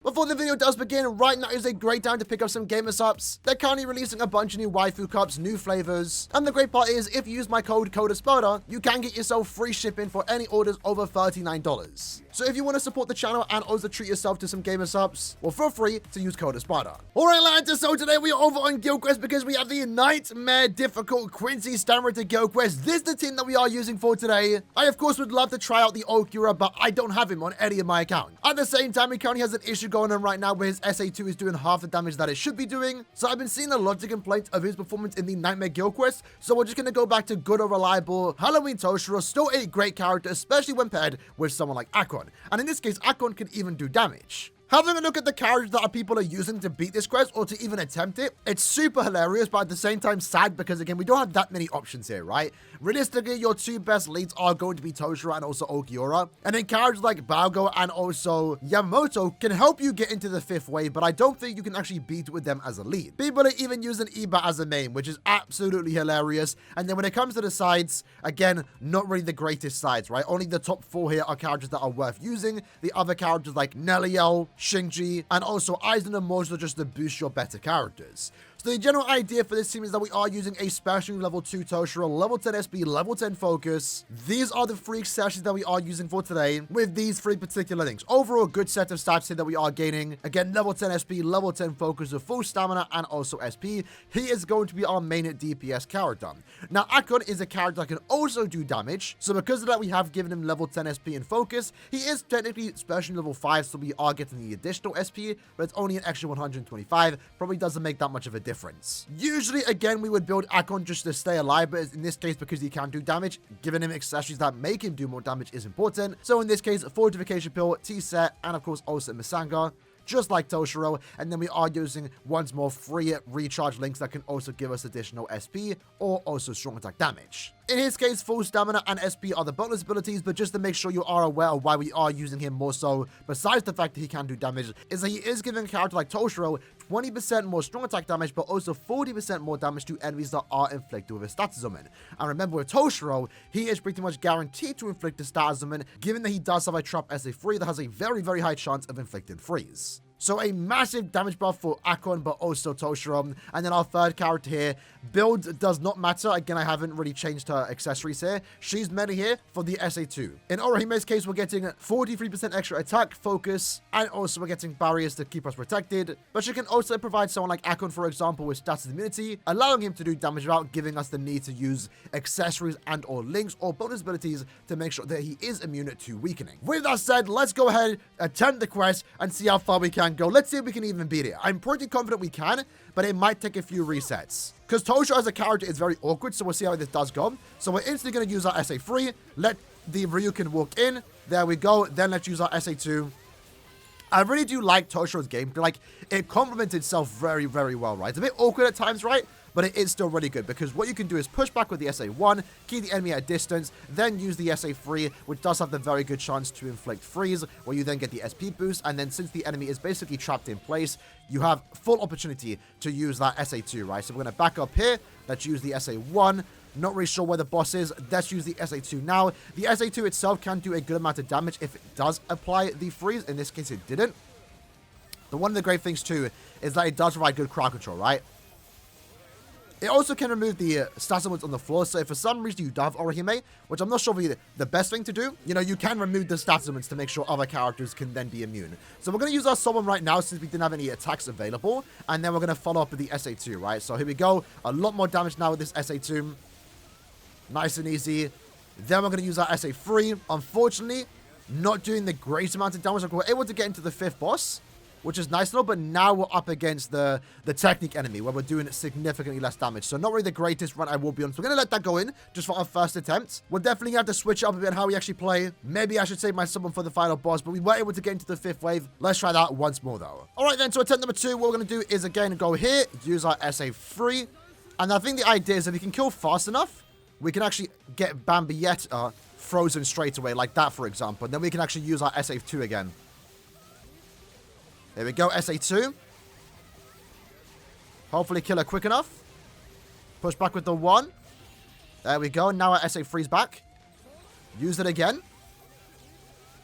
Before the video does begin, right now is a great time to pick up some gamer subs. They're currently releasing a bunch of new waifu cups, new flavors, and the great part is if you use my code CODESPADA, you can get yourself free shipping for any orders over $39. So if you want to support the channel and also treat yourself to some gamer subs, well, feel free to use CODESPADA. Alright lads, so today we are over on Guild Quest because we have the Nightmare Difficult Quincy Ritter Guild Quest. This is the team that we are using for today. I of course would love to try out the Aaroniero, but I don't have him on any of my account. At the same time, he currently has an issue going on right now where his SA2 is doing half the damage that it should be doing. So I've been seeing a lot of complaints of his performance in the Nightmare Guild Quest. So we're just going to go back to good or reliable Halloween Toshiro, still a great character, especially when paired with someone like Akon. And in this case, Akon can even do damage. Having a look at the characters that people are using to beat this quest or to even attempt it, it's super hilarious, but at the same time sad because, again, we don't have that many options here, right? Realistically, your two best leads are going to be Toshiro and also Aaroniero. And then characters like Baogo and also Yamamoto can help you get into the 5th wave, but I don't think you can actually beat with them as a lead. People are even using Iba as a main, which is absolutely hilarious. And then when it comes to the sides, again, not really the greatest sides, right? Only the top 4 here are characters that are worth using. The other characters like Neliel, Shinji, and also Aizen and Mojo just to boost your better characters. So the general idea for this team is that we are using a special level 2 Toshiro, level 10 SP, level 10 focus. These are the 3 accessories that we are using for today with these 3 particular things. Overall, good set of stats here that we are gaining. Again, level 10 SP, level 10 focus with full stamina and also SP. He is going to be our main DPS character. Now, Akon is a character that can also do damage. So because of that, we have given him level 10 SP and focus. He is technically special level 5, so we are getting the additional SP, but it's only an extra 125. Probably doesn't make that much of a difference. Usually, again, we would build Akon just to stay alive, but in this case, because he can do damage, giving him accessories that make him do more damage is important. So in this case, Fortification Pill, T-Set, and of course also Misanga, just like Toshiro, and then we are using once more free recharge links that can also give us additional SP or also strong attack damage. In his case, full stamina and SP are the bonus abilities, but just to make sure you are aware of why we are using him more so, besides the fact that he can do damage, is that he is giving a character like Toshiro 20% more strong attack damage, but also 40% more damage to enemies that are inflicted with a status summon. And remember, with Toshiro, he is pretty much guaranteed to inflict a status summon, given that he does have a trap SA3 that has a very, very high chance of inflicting freeze. So a massive damage buff for Akon, but also Toshiro. And then our third character here, build does not matter. Again, I haven't really changed her accessories here. She's mainly here for the SA2. In Orohime's case, we're getting 43% extra attack, focus, and also we're getting barriers to keep us protected. But she can also provide someone like Akon, for example, with status immunity, allowing him to do damage without giving us the need to use accessories and or links or bonus abilities to make sure that he is immune to weakening. With that said, let's go ahead, attempt the quest, and see how far we can go. Let's see if we can even beat it. I'm pretty confident we can, but it might take a few resets. Because Toshiro as a character is very awkward, so we'll see how this does go. So we're instantly going to use our SA3. Let the Ryukin walk in. There we go. Then let's use our SA2. I really do like Toshiro's gameplay. Like, it complements itself very, very well, right? It's a bit awkward at times, right? But it is still really good because what you can do is push back with the SA1, keep the enemy at a distance, then use the SA3, which does have the very good chance to inflict freeze, where you then get the SP boost, and then since the enemy is basically trapped in place, you have full opportunity to use that SA2, right? So we're going to back up here. Let's use the SA1. Not really sure where the boss is. Let's use the SA2 now. The SA2 itself can do a good amount of damage if it does apply the freeze. In this case, it didn't. But one of the great things, too, is that it does provide good crowd control, right? It also can remove the status symbols on the floor, so if for some reason you do have Orihime, which I'm not sure would be the best thing to do, you know, you can remove the status symbols to make sure other characters can then be immune. So we're going to use our summon right now since we didn't have any attacks available, and then we're going to follow up with the SA2, right? So here we go. A lot more damage now with this SA2. Nice and easy. Then we're going to use our SA3. Unfortunately, not doing the great amount of damage. We're able to get into the 5th boss, which is nice and all, but now we're up against the technique enemy where we're doing significantly less damage. So not really the greatest run, I will be honest. We're going to let that go in just for our first attempt. We're definitely going to have to switch up a bit on how we actually play. Maybe I should save my summon for the final boss, but we were able to get into the 5th wave. Let's try that once more though. All right then, so attempt number 2, what we're going to do is again go here, use our SA3. And I think the idea is if we can kill fast enough, we can actually get Bambietta frozen straight away, like that for example. And then we can actually use our SA2 again. There we go, SA2. Hopefully kill her quick enough. Push back with the 1. There we go. Now our SA3's back. Use it again.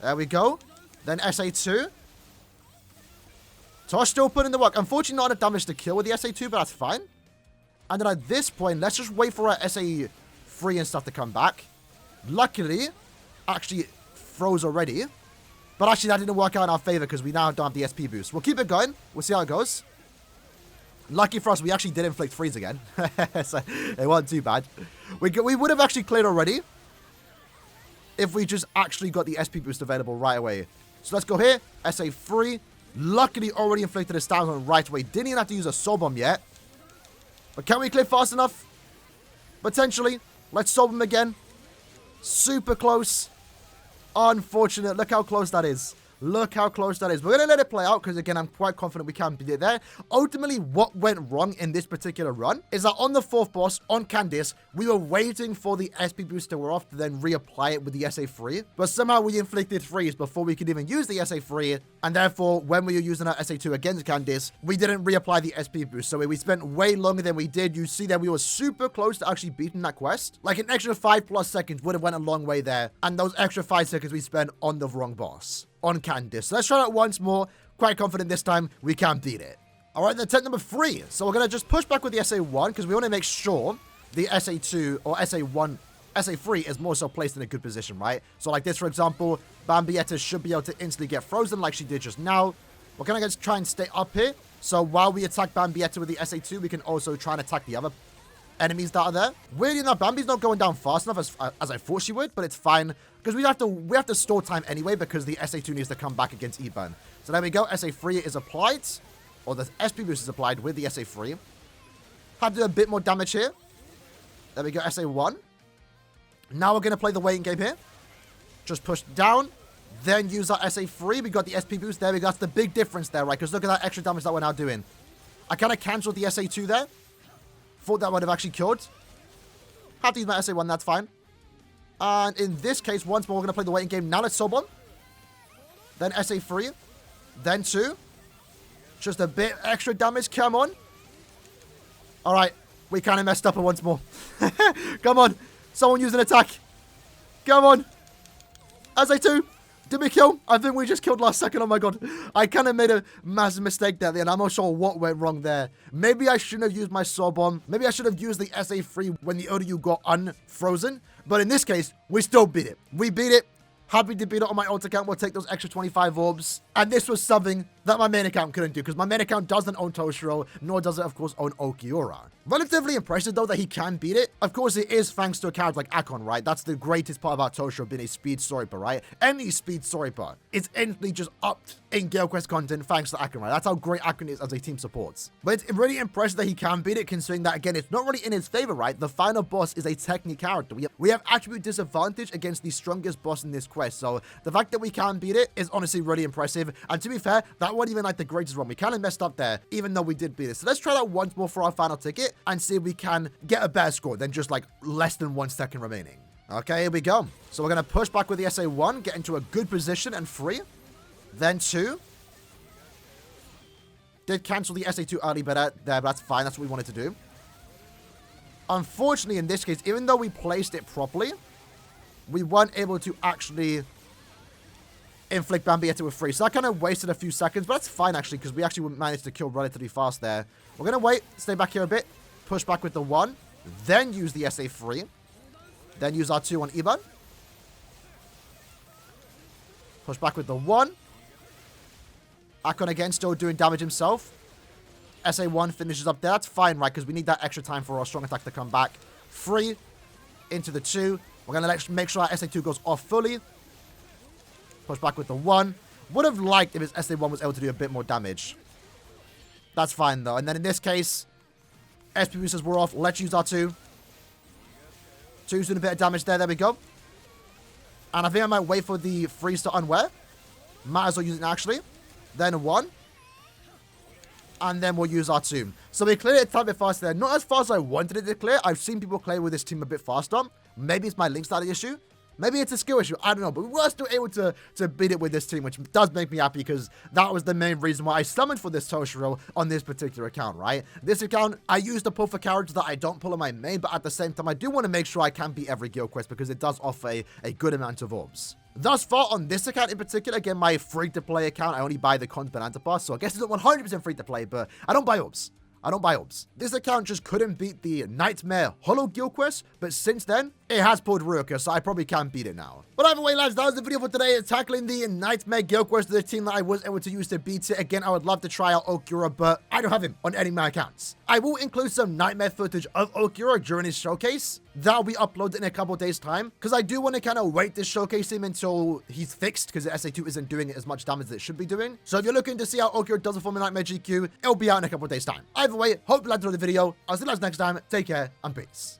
There we go. Then SA2. Tosh still putting the work. Unfortunately, not enough damage to kill with the SA2, but that's fine. And then at this point, let's just wait for our SA3 and stuff to come back. Luckily, actually froze already. But actually, that didn't work out in our favor because we now don't have the SP boost. We'll keep it going. We'll see how it goes. Lucky for us, we actually did inflict freeze again. So it wasn't too bad. We would have actually cleared already if we just actually got the SP boost available right away. So let's go here. SA3. Luckily, already inflicted a stun on right away. Didn't even have to use a soul bomb yet. But can we clear fast enough? Potentially. Let's soul bomb again. Super close. Unfortunate. Look how close that is. Look how close that is. We're going to let it play out because, again, I'm quite confident we can beat it there. Ultimately, what went wrong in this particular run is that on the 4th boss, on Candice, we were waiting for the SP boost to wear off to then reapply it with the SA3. But somehow we inflicted freeze before we could even use the SA3. And therefore, when we were using our SA2 against Candice, we didn't reapply the SP boost. So we spent way longer than we did. You see that we were super close to actually beating that quest. Like an extra 5+ seconds would have went a long way there. And those extra 5 seconds we spent on the wrong boss. On Candice. So let's try that once more. Quite confident this time we can beat it. All right, then tech number 3. So we're going to just push back with the SA1 because we want to make sure the SA2 or SA3 is more so placed in a good position, right? So like this, for example, Bambietta should be able to instantly get frozen like she did just now. We're going to try and stay up here. So while we attack Bambietta with the SA2, we can also try and attack the other enemies that are there. Weirdly enough, Bambi's not going down fast enough as I thought she would, but it's fine because we have to store time anyway because the SA2 needs to come back against E-Burn. So there we go. SA3 is applied, or the SP boost is applied with the SA3. Have to do a bit more damage here. There we go. SA1. Now we're going to play the waiting game here. Just push down, then use our SA3. We got the SP boost. There we go. That's the big difference there, right? Because look at that extra damage that we're now doing. I kind of cancelled the SA2 there. Thought that would have actually killed. Have to use my SA1, that's fine. And in this case, once more, we're going to play the waiting game. Now let's soul bomb. Then SA3. Then 2. Just a bit extra damage. Come on. Alright. We kind of messed up once more. Come on. Someone use an attack. Come on. SA2. Did we kill? I think we just killed last second. Oh my god. I kind of made a massive mistake there, and I'm not sure what went wrong there. Maybe I shouldn't have used my soul bomb. Maybe I should have used the SA3 when the ODU got unfrozen. But in this case, we still beat it. We beat it. Happy to beat it on my ult account. We'll take those extra 25 orbs. And this was something that my main account couldn't do, because my main account doesn't own Toshiro, nor does it, of course, own Okiura. Relatively impressive, though, that he can beat it. Of course, it is thanks to a character like Akon, right? That's the greatest part about Toshiro being a speed sniper, right? Any speed sniper is instantly just upped in Gale Quest content thanks to Akon, right? That's how great Akon is as a team support. But it's really impressive that he can beat it, considering that, again, it's not really in his favor, right? The final boss is a technique character. We have attribute disadvantage against the strongest boss in this quest, so the fact that we can beat it is honestly really impressive. And to be fair, that wasn't even like the greatest run. We kind of messed up there, even though we did beat it. So let's try that once more for our final ticket and see if we can get a better score than just like less than 1 second remaining. Okay, here we go. So we're going to push back with the SA1, get into a good position, and 3. Then 2. Did cancel the SA2 early better there, but that's fine. That's what we wanted to do. Unfortunately, in this case, even though we placed it properly, we weren't able to actually inflict Bambietta with 3. So that kind of wasted a few seconds, but that's fine, actually, because we actually managed to kill relatively fast there. We're going to wait, stay back here a bit, push back with the 1, then use the SA3, then use our 2 on Iban. Push back with the 1. Akon again, still doing damage himself. SA1 finishes up there. That's fine, right? Because we need that extra time for our strong attack to come back. 3 into the 2. We're going to make sure our SA2 goes off fully. Push back with the 1. Would have liked if his SA1 was able to do a bit more damage. That's fine, though. And then in this case, SP boosters were off. Let's use our 2. 2's doing a bit of damage there. There we go. And I think I might wait for the freeze to unwear. Might as well use it actually. Then 1. And then we'll use our 2. So we cleared it a tad bit faster there. Not as fast as I wanted it to clear. I've seen people clear with this team a bit faster. Maybe it's my link status issue. Maybe it's a skill issue. I don't know. But we were still able to beat it with this team, which does make me happy because that was the main reason why I summoned for this Toshiro on this particular account, right? This account, I use to pull for characters that I don't pull on my main, but at the same time, I do want to make sure I can beat every guild quest because it does offer a good amount of orbs. Thus far, on this account in particular, again, my free-to-play account, I only buy the Cons Banana Pass, so I guess it's not 100% free-to-play, but I don't buy orbs. I don't buy orbs. This account just couldn't beat the Nightmare Hollow Guild Quest, but since then, it has pulled Ruka, so I probably can beat it now. But either way, lads, that was the video for today, tackling the Nightmare Guild Quest, the team that I was able to use to beat it. Again, I would love to try out Aaroniero, but I don't have him on any of my accounts. I will include some Nightmare footage of Aaroniero during his showcase. That'll be uploaded in a couple days' time, because I do want to kind of wait to showcase him until he's fixed, because the SA2 isn't doing as much damage as it should be doing. So if you're looking to see how Aaroniero does perform in Nightmare GQ, it'll be out in a couple days' time. Either way, hope you liked the video. I'll see you guys next time. Take care, and peace.